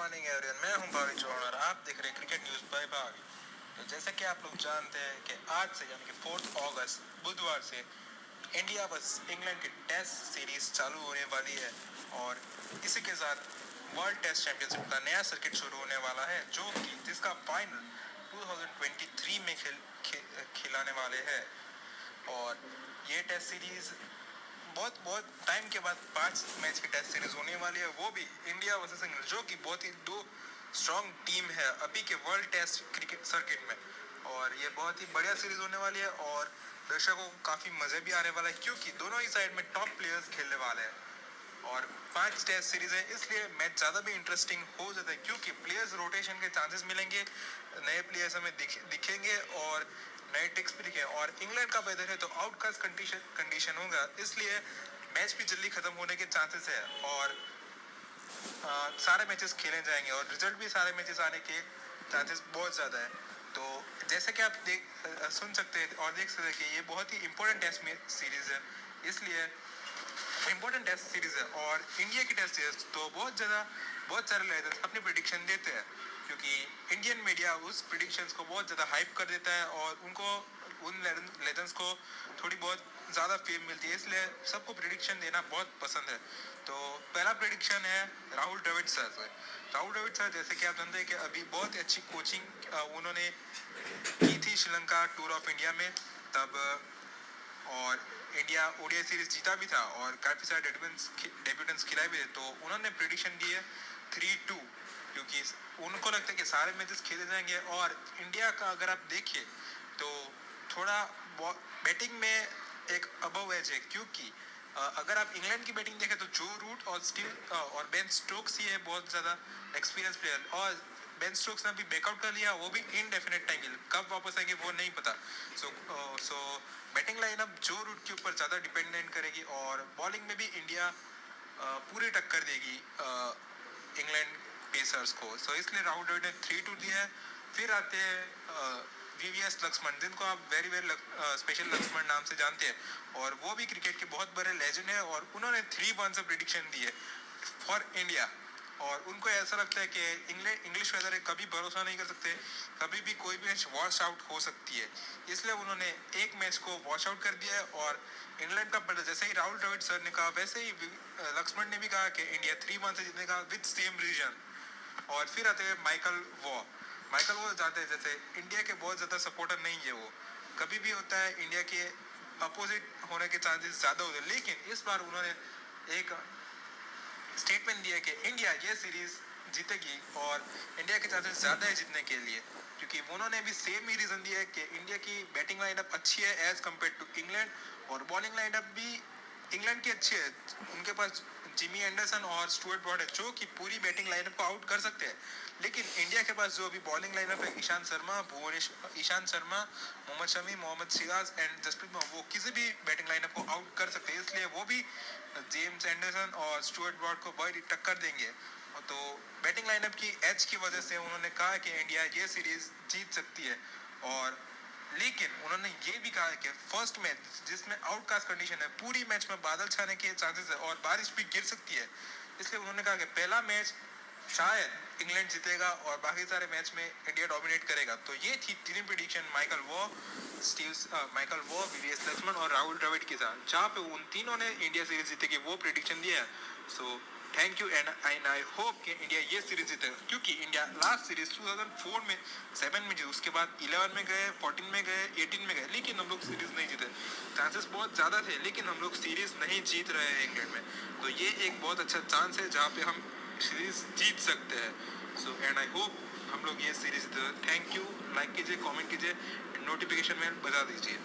Morning everyone, मैं हूं भावी चौहान और आप देख रहे हैं क्रिकेट न्यूज़ बाय भावी। तो जैसे कि आप लोग जानते हैं कि आज से यानी कि 4 अगस्त बुधवार से इंडिया वर्सेस इंग्लैंड की टेस्ट सीरीज चालू होने वाली है और इसी के साथ वर्ल्ड टेस्ट चैंपियनशिप का नया सर्किट शुरू होने वाला है जो कि जिसका फाइनल 2023 में खिलाने वाले हैं। और ये टेस्ट सीरीज बहुत बहुत टाइम के बाद 5 मैच की टेस्ट सीरीज होने वाली है, वो भी इंडिया वर्सेस इंग्लैंड, जो कि बहुत ही दो स्ट्रॉन्ग टीम है अभी के वर्ल्ड टेस्ट क्रिकेट सर्किट में। और ये बहुत ही बढ़िया सीरीज होने वाली है और दर्शकों को काफ़ी मज़े भी आने वाला है क्योंकि दोनों ही साइड में टॉप प्लेयर्स खेलने वाले हैं। और 5 टेस्ट सीरीज है इसलिए मैच ज़्यादा भी इंटरेस्टिंग हो जाता है क्योंकि प्लेयर्स रोटेशन के चांसेस मिलेंगे, नए प्लेयर्स हमें दिखेंगे और नए टिक्स भी दिखे। और इंग्लैंड का वेदर है तो आउटकास्ट कंडीशन होगा, इसलिए मैच भी जल्दी खत्म होने के चांसेस है और सारे मैचेस खेले जाएंगे और रिजल्ट भी सारे मैचेस आने के चांसेस बहुत ज़्यादा है। तो जैसे कि आप सुन सकते हैं और देख सकते हैं कि ये बहुत ही इंपॉर्टेंट टेस्ट सीरीज है, इसलिए इंपॉर्टेंट टेस्ट सीरीज है। और इंडिया की टेस्ट सीरीज तो बहुत सारे लेजेंड्स अपनी प्रिडिक्शन देते हैं क्योंकि इंडियन मीडिया उस प्रिडिक्शंस को बहुत ज़्यादा हाइप कर देता है और उनको उन लेजेंड्स को थोड़ी बहुत ज़्यादा फेम मिलती है, इसलिए सबको प्रिडिक्शन देना बहुत पसंद है। तो पहला प्रिडिक्शन है राहुल द्रविड़ सर से। राहुल द्रविड़ सर जैसे कि आप जानते हैं कि अभी बहुत अच्छी कोचिंग उन्होंने की थी श्रीलंका टूर ऑफ इंडिया में तब, और इंडिया ओडीआई सीरीज जीता भी था और काफ़ी सारे डेब्यूटेंट्स खिलाए भी थे। तो उन्होंने प्रिडिक्शन दी है 3-2 क्योंकि उनको लगता है कि सारे मैचेस खेले जाएंगे। और इंडिया का अगर आप देखिए तो थोड़ा बैटिंग में एक अबव एज है क्योंकि अगर आप इंग्लैंड की बैटिंग देखें तो जो रूट और स्टीव और बेन स्टोक्स ही है बहुत ज़्यादा एक्सपीरियंस प्लेयर, और बेन स्टोक्स ने अभी बैकआउट कर लिया, वो भी इनडेफिनेट टाइम के लिए, कब वापस आएंगे वो नहीं पता। सो बैटिंग लाइनअप जो रूट के ऊपर ज़्यादा डिपेंडेंट करेगी और बॉलिंग में भी इंडिया पूरी टक्कर देगी इंग्लैंड पेसर्स को। सो इसलिए राहुल द्रविड़ ने 3-2 दिया है। फिर आते हैं वीवीएस लक्ष्मण, जिनको आप वेरी स्पेशल लक्ष्मण नाम से जानते हैं और वो भी क्रिकेट के बहुत बड़े लेजेंड है और उन्होंने 3-1 से प्रिडिक्शन दी है फॉर इंडिया। और उनको ऐसा लगता है कि इंग्लिश वेदर है, कभी भरोसा नहीं कर सकते, कभी भी कोई भी मैच वॉश आउट हो सकती है, इसलिए उन्होंने एक मैच को वॉश आउट कर दिया है। और इंग्लैंड का प्लेयर जैसे ही राहुल द्रविड़ सर ने कहा वैसे ही लक्ष्मण ने भी कहा कि इंडिया 3-1 से जीतेगा विद सेम रीजन। और फिर आते हैं माइकल वो जाते हैं, जैसे इंडिया के बहुत ज़्यादा सपोर्टर नहीं है, वो कभी भी होता है इंडिया के अपोजिट होने के चांसेस ज़्यादा होते हैं, लेकिन इस बार उन्होंने एक स्टेटमेंट दिया कि इंडिया ये सीरीज जीतेगी और इंडिया के चांसेस ज़्यादा है जीतने के लिए क्योंकि उन्होंने भी सेम ही रीज़न दिया है कि इंडिया की बैटिंग लाइनअप अच्छी है एज़ कम्पेयर टू इंग्लैंड और बॉलिंग लाइनअप भी इंग्लैंड की अच्छी है। उनके पास जिमी एंडरसन और स्टुअर्ट ब्रॉड है जो कि पूरी बैटिंग लाइनअप को आउट कर सकते हैं, लेकिन इंडिया के पास जो अभी बॉलिंग लाइनअप है ईशांत शर्मा, मोहम्मद शमी, मोहम्मद सिराज एंड जसप्रीत बुमराह, वो किसी भी बैटिंग लाइनअप को आउट कर सकते हैं, इसलिए वो भी जेम्स एंडरसन और स्टुअर्ट ब्रॉड को बड़ी टक्कर देंगे। तो बैटिंग लाइनअप की एज की वजह से उन्होंने कहा कि इंडिया ये सीरीज जीत सकती है। और लेकिन उन्होंने ये भी कहा कि फर्स्ट मैच जिसमें आउटकास्ट कंडीशन है, पूरी मैच में बादल छाने के चांसेस है और बारिश भी गिर सकती है, इसलिए उन्होंने कहा कि पहला मैच शायद इंग्लैंड जीतेगा और बाकी सारे मैच में इंडिया डोमिनेट करेगा। तो ये थी 3 prediction Michael Waugh, VVS Laxman और राहुल द्रविड़ के साथ, जहाँ पे उन तीनों ने इंडिया सीरीज जीतेगी वो प्रेडिक्शन दिया है। So thank you and I hope कि इंडिया ये सीरीज जीते क्योंकि इंडिया लास्ट सीरीज 2004 में 7 में जीते, उसके बाद 11 में गए, 14 में गए, 18 में गए, लेकिन हम लोग सीरीज नहीं जीते। चांसेस बहुत ज़्यादा थे लेकिन हम लोग सीरीज नहीं जीत रहे हैं इंग्लैंड में, तो ये एक बहुत अच्छा चांस है जहाँ पे हम सीरीज जीत सकते हैं। सो एंड आई होप हम लोग ये सीरीज जीते। थैंक यू, लाइक कीजिए, कमेंट कीजिए, नोटिफिकेशन में बता दीजिए।